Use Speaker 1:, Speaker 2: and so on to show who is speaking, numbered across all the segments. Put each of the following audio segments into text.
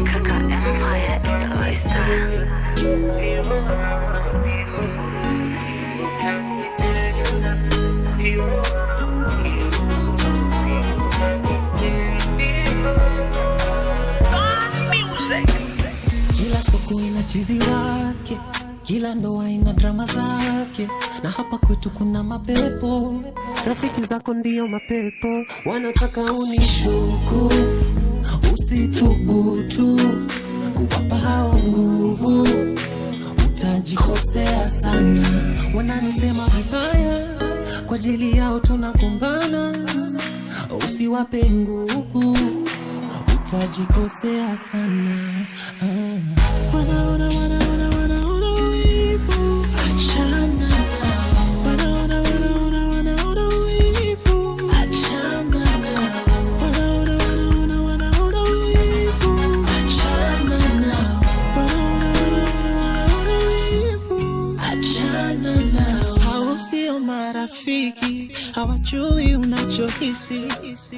Speaker 1: Kaka Empire is the lifestyle.
Speaker 2: Kila siku ina chizi wake, kila ndoa ina drama zake, na hapa kwetu kuna mapepo. Rafiki zako ndio mapepo, wanataka unishuku, usithubutu kuwapa hao nguvu, utajikosea sana. Wananisema vibaya, kwa ajili yao tunakumbana, usiwape nguvu, utajikosea sana. Wanaona wivu, achana nao. Wanaona wivu, achana nao. Wanaona wivu, achana nao. Wanaona wivu, achana nao. Hao sio marafiki, hawajui unachohisi,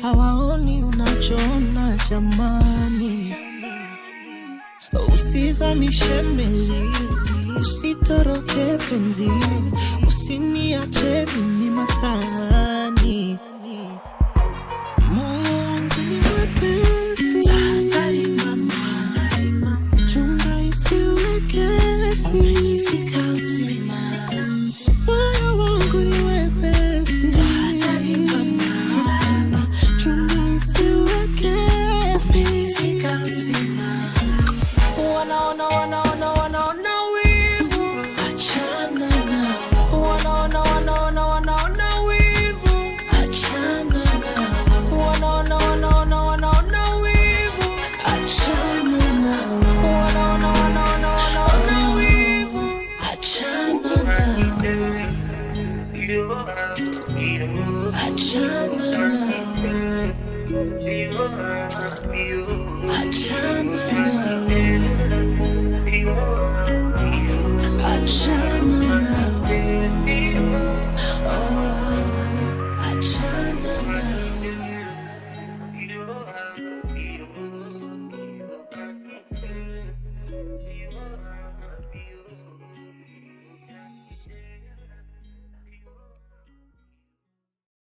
Speaker 2: hawaoni unachoona jamani. Usizamishe meli, usitoroke penzi, usiniache